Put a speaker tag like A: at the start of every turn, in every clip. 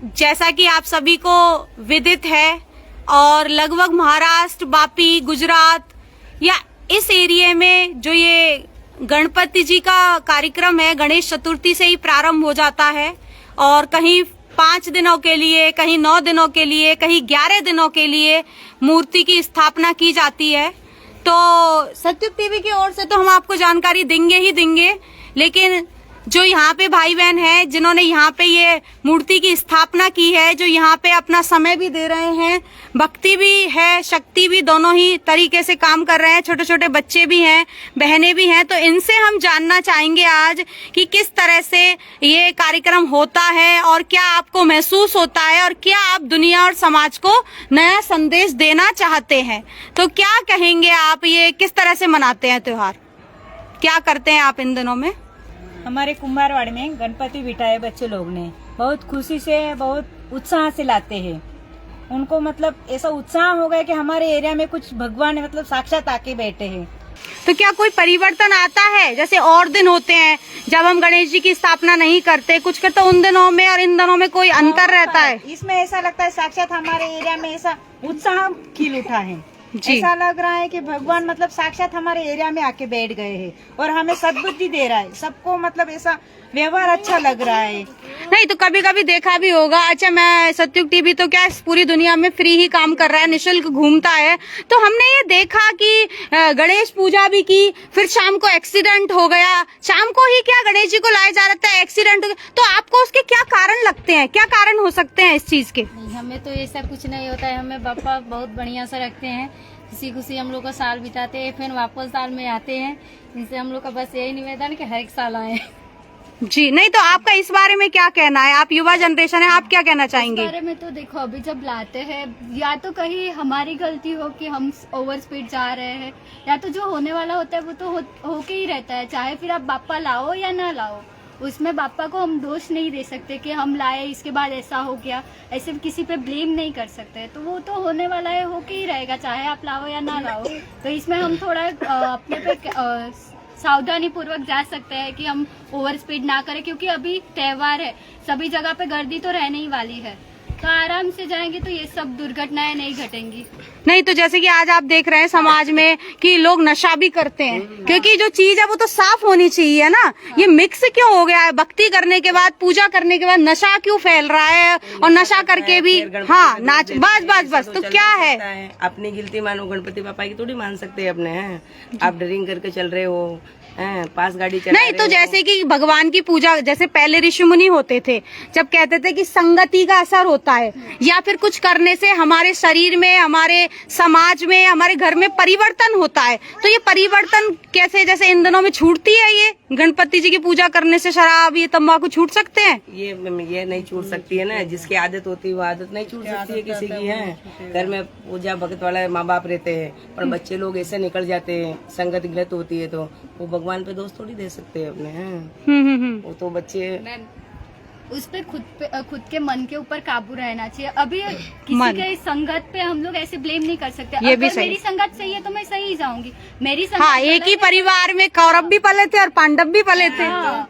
A: जैसा कि आप सभी को विदित है और लगभग महाराष्ट्र, वापी, गुजरात या इस एरिया में जो ये गणपति जी का कार्यक्रम है गणेश चतुर्थी से ही प्रारंभ हो जाता है और कहीं 5 दिनों के लिए, कहीं 9 दिनों के लिए, कहीं 11 दिनों के लिए मूर्ति की स्थापना की जाती है। तो सत्युग टीवी की ओर से तो हम आपको जानकारी देंगे ही देंगे, लेकिन जो यहाँ पे भाई बहन हैं जिन्होंने यहाँ पे ये मूर्ति की स्थापना की है, जो यहाँ पे अपना समय भी दे रहे हैं, भक्ति भी है, शक्ति भी, दोनों ही तरीके से काम कर रहे हैं, छोटे छोटे बच्चे भी हैं, बहनें भी हैं, तो इनसे हम जानना चाहेंगे आज कि किस तरह से ये कार्यक्रम होता है और क्या आपको महसूस होता है और क्या आप दुनिया और समाज को नया संदेश देना चाहते हैं। तो क्या कहेंगे आप, ये किस तरह से मनाते हैं त्योहार, क्या करते हैं आप इन दिनों में?
B: हमारे कुम्हारवाड़ी में गणपति बिठाए बच्चे लोग ने बहुत खुशी से, बहुत उत्साह से लाते हैं। उनको मतलब ऐसा उत्साह हो गया कि हमारे एरिया में कुछ भगवान मतलब साक्षात आके बैठे हैं।
A: तो क्या कोई परिवर्तन आता है? जैसे और दिन होते हैं जब हम गणेश जी की स्थापना नहीं करते, कुछ करते उन दिनों में और इन दिनों में कोई अंतर रहता है?
B: इसमें ऐसा लगता है साक्षात हमारे एरिया में ऐसा उत्साह खिल उठा है। ऐसा लग रहा है कि भगवान मतलब साक्षात हमारे एरिया में आके बैठ गए हैं और हमें सद्बुद्धि दे रहा है। सबको मतलब ऐसा व्यवहार अच्छा लग रहा है।
A: नहीं तो कभी कभी देखा भी होगा, अच्छा मैं सत्युग टीवी तो क्या पूरी दुनिया में फ्री ही काम कर रहा है, निशुल्क घूमता है, तो हमने ये देखा कि गणेश पूजा भी की, फिर शाम को एक्सीडेंट हो गया, शाम को ही क्या गणेश जी को लाया जा रहा था, एक्सीडेंट हो गया। तो आपको उसके क्या कारण लगते हैं, क्या कारण हो सकते हैं इस चीज के?
C: नहीं, हमें तो ऐसा कुछ नहीं होता है। हमें पापा बहुत बढ़िया से रखते हैं, खुशी खुशी हम लोग का साल बिताते हैं, फिर वापस साल में आते हैं। इनसे हम लोग का बस यही निवेदन कि हर एक साल आए।
A: जी नहीं, तो आपका इस बारे में क्या कहना है? आप युवा जनरेशन है, आप क्या कहना चाहेंगे?
C: इस बारे में तो देखो, अभी जब लाते हैं या तो कहीं हमारी गलती हो कि हम ओवर स्पीड जा रहे हैं, या तो जो होने वाला होता है वो तो होके ही रहता है, चाहे फिर आप बाप्पा लाओ या ना लाओ। उसमें बाप्पा को हम दोष नहीं दे सकते कि हम लाए इसके बाद ऐसा हो गया, ऐसे किसी पे ब्लेम नहीं कर सकते। तो वो तो होने वाला है, होके ही रहेगा, चाहे आप लाओ या ना लाओ। तो इसमें हम थोड़ा अपने पे सावधानी पूर्वक जा सकते हैं कि हम ओवर स्पीड ना करें, क्योंकि अभी त्योहार है, सभी जगह पे गर्दी तो रहने ही वाली है। तो आराम से जाएंगे तो ये सब दुर्घटनाएं नहीं घटेंगी।
A: नहीं तो जैसे कि आज आप देख रहे हैं समाज में कि लोग नशा भी करते हैं, क्योंकि जो चीज है वो तो साफ होनी चाहिए ना। ये मिक्स क्यों हो गया है? भक्ति करने के बाद, पूजा करने के बाद नशा क्यों फैल रहा है? और नशा करके भी हाँ नाच, बस तो क्या है?
D: अपनी गिलती मानो, गणपति पापा की थोड़ी मान सकते हैं अपने। हैं आप ड्रिंक करके चल रहे हो, पास गाड़ी चला
A: नहीं तो जैसे कि भगवान की पूजा, जैसे पहले ऋषि मुनि होते थे, जब कहते थे कि संगति का असर होता है या फिर कुछ करने से हमारे शरीर में, हमारे समाज में, हमारे घर में परिवर्तन होता है। तो ये परिवर्तन कैसे, जैसे इन दिनों में छूटती है ये गणपति जी की पूजा करने से शराब, ये तंबाकू छूट सकते हैं?
D: ये नहीं छूट सकती है ना, जिसकी आदत होती है वो आदत नहीं छूट सकती है किसी की। है घर में पूजा भक्त वाला माँ बाप रहते हैं, पर बच्चे लोग ऐसे निकल जाते हैं, संगत गलत होती है तो वो भगवान पे दोष थोड़ी दे सकते हैं अपने। हैं वो तो बच्चे
C: उस पे खुद के मन के ऊपर काबू रहना चाहिए। अभी किसी के संगत पे हम लोग ऐसे ब्लेम नहीं कर सकते।
A: ये
C: अगर
A: भी सही।
C: मेरी संगत सही है तो मैं सही जाऊंगी, मेरी संगत
A: हाँ, एक ही परिवार में कौरव भी पले थे और पांडव भी पले थे।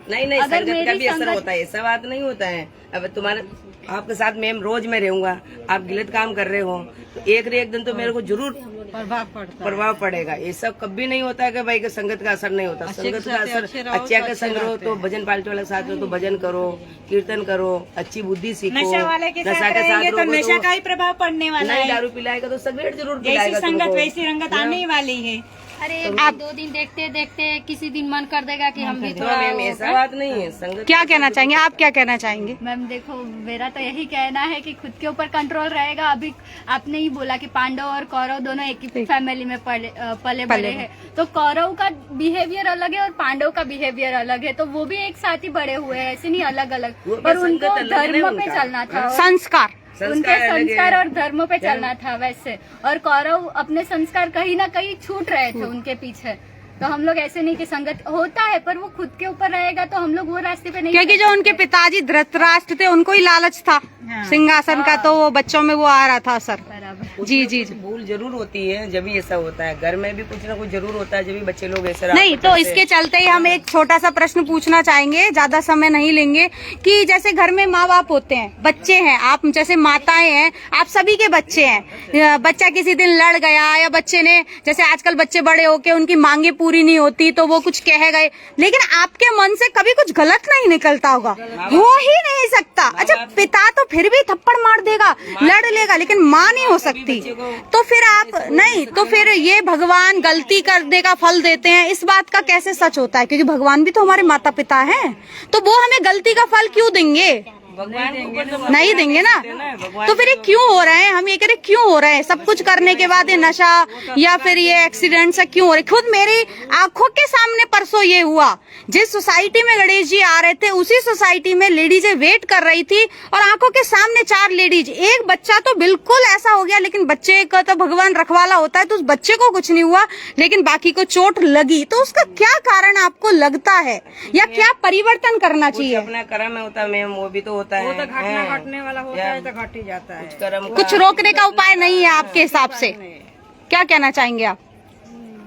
D: नहीं संगत का भी असर होता है, ऐसा बात नहीं होता है। अब तुम्हारे आपके साथ मैम रोज मैं रहूंगा, आप गलत काम कर रहे हो तो एक दिन तो मेरे को जरूर प्रभाव पड़ेगा। ये सब कभी नहीं होता है कि भाई के संगत का असर नहीं होता। संगत का असर, अच्छा का संग रहो तो भजन पार्टी वाले के साथ रहो तो भजन करो, कीर्तन करो, अच्छी बुद्धि सीखो।
B: नशा वाले के साथ रहेंगे तो नशा का ही प्रभाव पड़ने वाला है।
D: दारू पिलाएगा तो सिगरेट जरूर
B: जैसी
D: पिलाएगा।
B: संगत वैसी रंगत आने वाली है।
C: अरे आप 2 दिन देखते देखते किसी दिन मन कर देगा कि हम भी थोड़ा
D: मैम ऐसा बात नहीं है। संगत
A: क्या कहना चाहेंगे आप, क्या कहना चाहेंगे?
C: मैम देखो, मेरा तो यही कहना है कि खुद के ऊपर कंट्रोल रहेगा। अभी आपने ही बोला कि पांडव और कौरव दोनों एक ही फैमिली में पले बड़े हैं, तो कौरव का बिहेवियर अलग है और पांडव का बिहेवियर अलग है, तो वो भी एक साथ ही बड़े हुए हैं, ऐसे नहीं अलग अलग। और उनको धर्म पे चलना था,
A: संस्कार,
C: उनके संस्कार और धर्म पे चलना था वैसे। और कौरव अपने संस्कार कहीं ना कहीं छूट रहे थे उनके पीछे। तो हम लोग ऐसे नहीं कि संगत होता है पर वो खुद के ऊपर रहेगा तो हम लोग वो रास्ते पे नहीं।
A: क्योंकि जो उनके पिताजी धृतराष्ट्र थे उनको ही लालच था सिंहासन का, तो वो बच्चों में वो आ रहा था असर।
C: बराबर।
A: जी जी जी।
D: भूल जरूर होती है जब भी ऐसा होता है, घर में भी कुछ ना कुछ जरूर होता है जब भी बच्चे लोग ऐसे
A: नहीं तो इसके चलते ही हम एक छोटा सा प्रश्न पूछना चाहेंगे, ज्यादा समय नहीं लेंगे, कि जैसे घर में माँ बाप होते हैं, बच्चे हैं, आप जैसे माताएं हैं, आप सभी के बच्चे हैं, बच्चा किसी दिन लड़ गया या बच्चे ने, जैसे आजकल बच्चे बड़े होके उनकी मांगे पूरी नहीं होती तो वो कुछ कह गए, लेकिन आपके मन से कभी कुछ गलत नहीं निकलता होगा, हो ही नहीं सकता। अच्छा पिता तो फिर भी थप्पड़ मार देगा, लड़ लेगा, लेकिन माँ नहीं हो सकती, तो फिर आप नहीं, तो फिर ये भगवान गलती करने का फल देते हैं, इस बात का कैसे सच होता है? क्योंकि भगवान भी तो हमारे माता पिता हैं, तो वो हमें गलती का फल क्यों देंगे? नहीं देंगे ना, तो फिर ये क्यों हो रहे हैं? हम ये कह रहे क्यों हो रहे हैं? सब कुछ करने के बाद ये नशा या फिर ये एक्सीडेंट से क्यों हो रहे? खुद मेरी आंखों के सामने परसों ये हुआ, जिस सोसाइटी में गणेश जी आ रहे थे उसी सोसाइटी में लेडीजें वेट कर रही थी और आंखों के सामने 4 लेडीज, एक बच्चा तो बिल्कुल ऐसा हो गया, लेकिन बच्चे का तो भगवान रखवाला होता है, तो उस बच्चे को कुछ नहीं हुआ, लेकिन बाकी को चोट लगी। तो उसका क्या कारण आपको लगता है, या क्या परिवर्तन करना चाहिए?
D: अपना कर्म होता है मैम, वो भी तो होता है, वो तो
B: घटने वाला होता है तो घट ही जाता है।
A: कुछ रोकने का उपाय नहीं है आपके हिसाब से? क्या कहना चाहेंगे आप?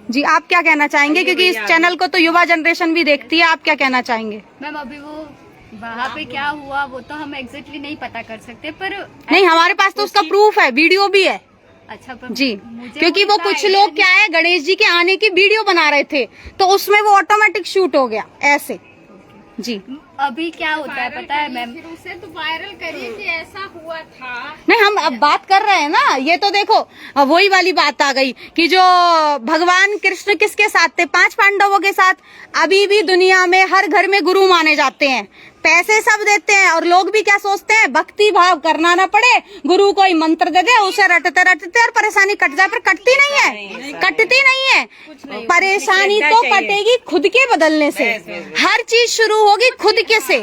A: जी आप क्या कहना चाहेंगे, क्योंकि इस चैनल को तो युवा जनरेशन भी देखती है, आप क्या कहना चाहेंगे?
C: मैम अभी वो वहाँ पे क्या हुआ वो तो हम एग्जैक्टली नहीं पता कर सकते, पर
A: नहीं हमारे पास तो उसका प्रूफ है, वीडियो भी है।
C: अच्छा पर
A: जी, क्योंकि वो कुछ लोग क्या है, गणेश जी के आने की वीडियो बना रहे थे, तो उसमें वो ऑटोमेटिक शूट हो गया ऐसे। जी
C: अभी क्या होता है पता है मैम,
B: उसे तो वायरल करिए कि ऐसा हुआ था।
A: नहीं हम अब बात कर रहे हैं ना, ये तो देखो वही वाली बात आ गई कि जो भगवान कृष्ण किसके साथ थे? 5 पांडवों के साथ। अभी भी दुनिया में हर घर में गुरु माने जाते हैं, पैसे सब देते हैं, और लोग भी क्या सोचते हैं, भक्ति भाव करना ना पड़े, गुरु कोई मंत्र दे दे, उसे रटते रटते और परेशानी कट जाए, पर कटती नहीं है, कटती नहीं है। परेशानी तो कटेगी खुद के बदलने से, हर चीज शुरू होगी खुद के से,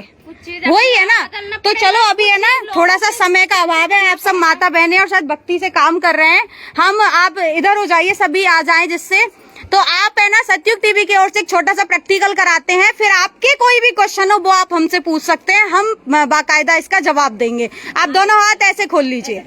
A: वही है ना। तो चलो अभी है ना, थोड़ा सा समय का अभाव है, आप सब माता बहनें और शायद भक्ति से काम कर रहे हैं, हम आप इधर हो जाइए, सभी आ जाएं, जिससे तो आप है ना सतयुग टीवी की ओर से एक छोटा सा प्रैक्टिकल कराते हैं, फिर आपके कोई भी क्वेश्चन हो वो आप हमसे पूछ सकते हैं, हम बाकायदा इसका जवाब देंगे। आप दोनों हाथ ऐसे खोल लीजिए,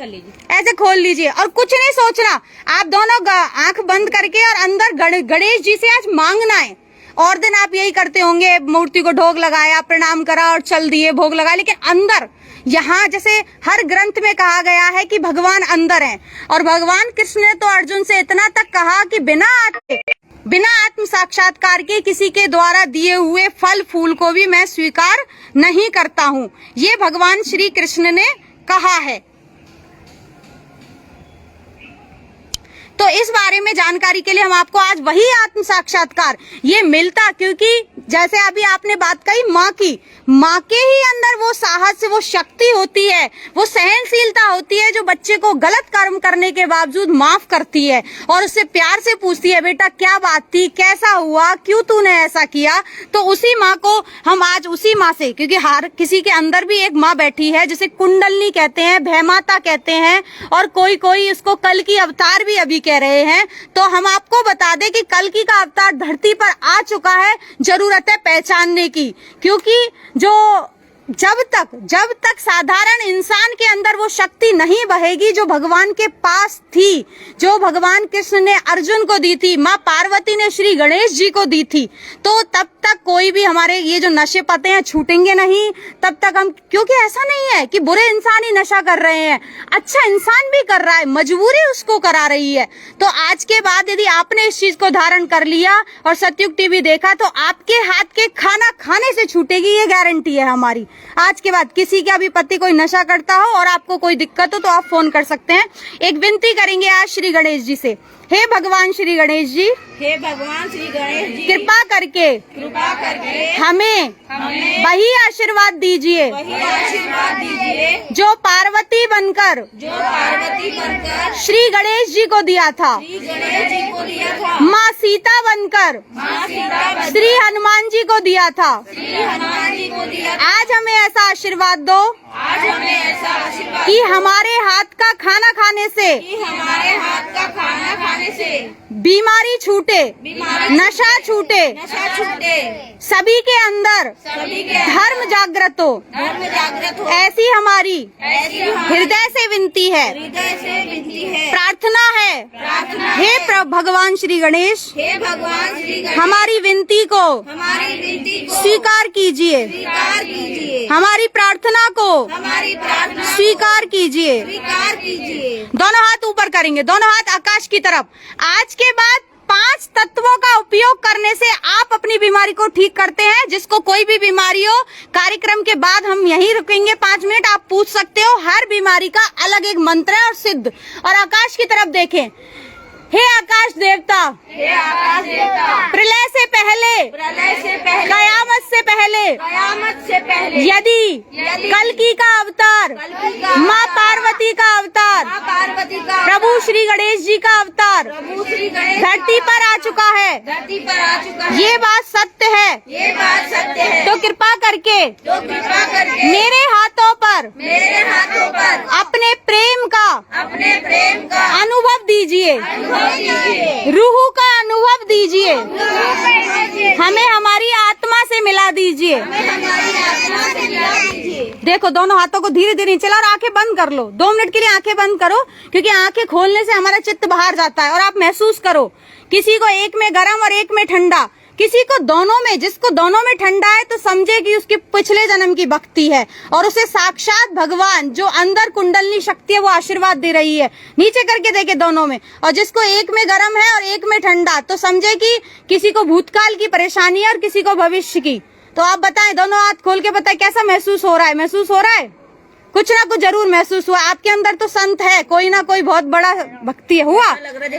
A: ऐसे खोल लीजिए, और कुछ नहीं सोचना, आप दोनों आंख बंद करके और अंदर गणेश जी से आज मांगना है। और दिन आप यही करते होंगे, मूर्ति को ढोग लगाया, प्रणाम करा और चल दिए, भोग लगा, लेकिन अंदर यहाँ जैसे हर ग्रंथ में कहा गया है कि भगवान अंदर हैं, और भगवान कृष्ण ने तो अर्जुन से इतना तक कहा कि बिना आत्म साक्षात्कार के किसी के द्वारा दिए हुए फल फूल को भी मैं स्वीकार नहीं करता हूँ, ये भगवान श्री कृष्ण ने कहा है। तो इस बारे में जानकारी के लिए हम आपको आज वही आत्म साक्षात्कार ये मिलता, क्योंकि जैसे अभी आपने बात कही माँ के ही अंदर वो साहस, वो शक्ति होती है, वो सहनशीलता होती है, जो बच्चे को गलत कर्म करने के बावजूद माफ करती है और उससे प्यार से पूछती है, बेटा क्या बात थी, कैसा हुआ, क्यों तूने ऐसा किया। तो उसी माँ को हम आज उसी माँ से, क्योंकि हर किसी के अंदर भी एक माँ बैठी है, जिसे कुंडलनी कहते हैं, भयमाता कहते हैं, और कोई कोई इसको कल की अवतार भी अभी कह रहे हैं। तो हम आपको बता दें कि कल की का अवतार धरती पर आ चुका है, जरूरत है पहचानने की, क्योंकि जो जब तक साधारण इंसान के अंदर वो शक्ति नहीं बहेगी जो भगवान के पास थी, जो भगवान कृष्ण ने अर्जुन को दी थी, माँ पार्वती ने श्री गणेश जी को दी थी, तो तब तक कोई भी हमारे ये जो नशे पते हैं छूटेंगे नहीं। तब तक हम, क्योंकि ऐसा नहीं है कि बुरे इंसान ही नशा कर रहे हैं, अच्छा इंसान भी कर रहा है, मजबूरी उसको करा रही है। तो आज के बाद यदि आपने इस चीज को धारण कर लिया और सतयुग टीवी देखा, तो आपके हाथ के खाना खाने से छूटेगी, ये गारंटी है हमारी। आज के बाद किसी का भी पति कोई नशा करता हो और आपको कोई दिक्कत हो तो आप फोन कर सकते हैं। एक विनती करेंगे आज श्री गणेश जी से, हे भगवान श्री गणेश जी,
B: हे भगवान श्री गणेश जी,
A: कृपा करके हमें वही आशीर्वाद दीजिए जो पार्वती बनकर श्री गणेश जी को दिया था, माँ सीता बनकर श्री हनुमान जी को दिया था। आज हमें ऐसा आशीर्वाद दो कि हमारे हाथ का खाना खाने से बीमारी छूटे, नशा छूटे, सभी के अंदर धर्म जागृत हो, ऐसी हमारी हृदय से विनती है, प्रार्थना है। हे भगवान श्री गणेश, हमारी विनती को स्वीकार कीजिए, हमारी प्रार्थना को स्वीकार कीजिए। दोनों हाथ ऊपर करेंगे, दोनों हाथ आकाश की तरफ। आज के बाद 5 तत्वों का उपयोग करने से आप अपनी बीमारी को ठीक करते हैं। जिसको कोई भी बीमारी हो, कार्यक्रम के बाद हम यहीं रुकेंगे 5 मिनट, आप पूछ सकते हो। हर बीमारी का अलग एक मंत्र है और सिद्ध। और आकाश की तरफ देखें। हे आकाश देवता, प्रलय से पहले, कयामत से पहले, यदि कल्कि का अवतार, माँ पार्वती का अवतार, प्रभु श्री गणेश जी का अवतार धरती पर आ चुका है, ये बात सत्य है, तो कृपा करके मेरे हाथों पर अपने प्रेम का अनुभव दीजिए, रूह का अनुभव दीजिए, हमें हमारी आत्मा से मिला दीजिए। देखो, दोनों हाथों को धीरे धीरे चला और आंखें बंद कर लो। 2 मिनट के लिए आंखें बंद करो, क्योंकि आंखें खोलने से हमारा चित्त बाहर जाता है। और आप महसूस करो, किसी को एक में गर्म और एक में ठंडा, किसी को दोनों में। जिसको दोनों में ठंडा है तो समझे कि उसके पिछले जन्म की भक्ति है और उसे साक्षात भगवान जो अंदर कुंडलनी शक्ति है वो आशीर्वाद दे रही है। नीचे करके देखे दोनों में। और जिसको एक में गर्म है और एक में ठंडा, तो समझे कि किसी को भूतकाल की परेशानी है और किसी को भविष्य की। तो आप बताएं, दोनों हाथ खोल के बताएं कैसा महसूस हो रहा है। महसूस हो रहा है? कुछ ना कुछ जरूर महसूस हुआ। आपके अंदर तो संत है, कोई ना कोई बहुत बड़ा भक्ति हुआ।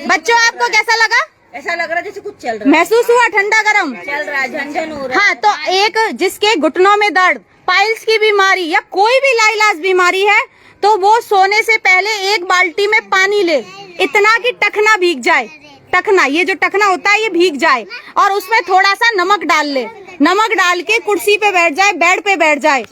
A: बच्चों, आपको कैसा लगा?
B: ऐसा लग रहा है जैसे कुछ चल रहा है।
A: महसूस हुआ? ठंडा गरम
B: चल रहा है, झनझन हो रहा है।
A: हाँ, तो एक जिसके घुटनों में दर्द, पाइल्स की बीमारी या कोई भी लाइलाज बीमारी है, तो वो सोने से पहले 1 बाल्टी में पानी ले, इतना कि टखना भीग जाए। टखना, ये जो टखना होता है ये भीग जाए, और उसमें थोड़ा सा नमक डाल ले। नमक डाल के कुर्सी पे बैठ जाए, बेड पे बैठ जाए।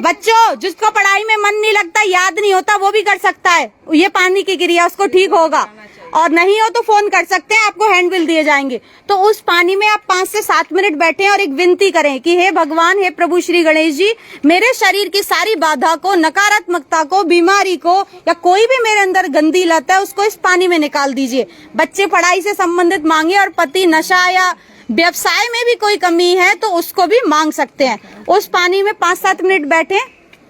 A: बच्चों, जिसको पढ़ाई में मन नहीं लगता, याद नहीं होता, वो भी कर सकता है ये पानी की क्रिया, उसको ठीक होगा। और नहीं हो तो फोन कर सकते हैं, आपको हैंडबिल दिए जाएंगे। तो उस पानी में आप 5 से 7 मिनट बैठें और एक विनती करें कि हे भगवान, हे प्रभु श्री गणेश जी, मेरे शरीर की सारी बाधा को, नकारात्मकता को, बीमारी को, या कोई भी मेरे अंदर गंदी लत है उसको इस पानी में निकाल दीजिए। बच्चे पढ़ाई से संबंधित मांगे, और पति नशा या व्यवसाय में भी कोई कमी है तो उसको भी मांग सकते हैं। उस पानी में 5-7 मिनट बैठें,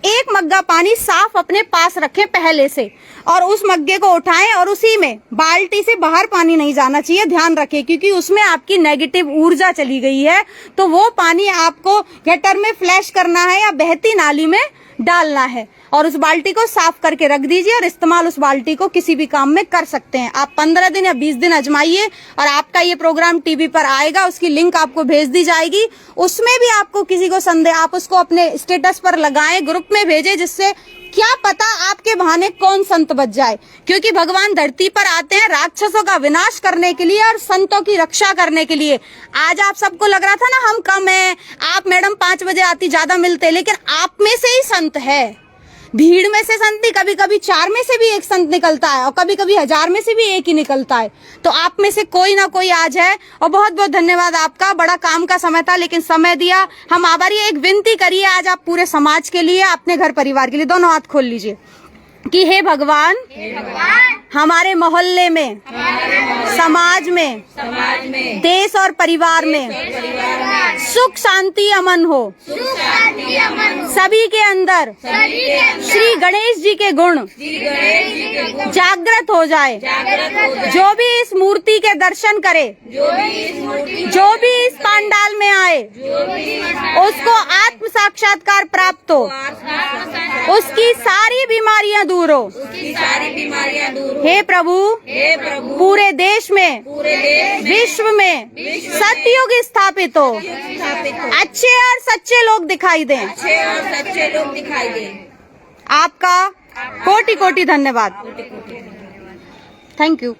A: 1 मग्गा पानी साफ अपने पास रखें पहले से, और उस मग्गे को उठाएं और उसी में, बाल्टी से बाहर पानी नहीं जाना चाहिए, ध्यान रखें, क्योंकि उसमें आपकी नेगेटिव ऊर्जा चली गई है। तो वो पानी आपको गटर में फ्लैश करना है या बहती नाली में डालना है, और उस बाल्टी को साफ करके रख दीजिए, और इस्तेमाल उस बाल्टी को किसी भी काम में कर सकते हैं। आप 15 दिन या 20 दिन आजमाइए, और आपका ये प्रोग्राम टीवी पर आएगा, उसकी लिंक आपको भेज दी जाएगी। उसमें भी आपको किसी को संदेह, आप उसको अपने स्टेटस पर लगाएं, ग्रुप में भेजें, जिससे क्या पता आपके बहाने कौन संत बच जाए। क्योंकि भगवान धरती पर आते हैं राक्षसों का विनाश करने के लिए और संतों की रक्षा करने के लिए। आज आप सबको लग रहा था ना हम कम हैं, आप मैडम 5 बजे आती, ज्यादा मिलते, लेकिन आप में से ही संत है। भीड़ में से संत नहीं, कभी कभी 4 में से भी एक संत निकलता है, और कभी कभी 1000 में से भी एक ही निकलता है। तो आप में से कोई ना कोई आज है, और बहुत बहुत धन्यवाद आपका। बड़ा काम का समय था लेकिन समय दिया, हम आभारी। एक विनती करिए आज आप पूरे समाज के लिए, अपने घर परिवार के लिए। दोनों हाथ खोल लीजिए कि हे भगवान, हमारे मोहल्ले में, समाज में, देश और परिवार में सुख शांति अमन हो, सभी के अंदर श्री गणेश जी के गुण जागृत हो जाए। जो भी इस मूर्ति के दर्शन करे, जो भी इस पंडाल में आए, उसको आत्म साक्षात्कार प्राप्त हो, उसकी सारी बीमारियां दूर हो। हे प्रभु, पूरे देश में, विश्व में सतयुग स्थापित हो, अच्छे और सच्चे लोग दिखाई दें। आपका कोटि कोटि धन्यवाद। Thank you.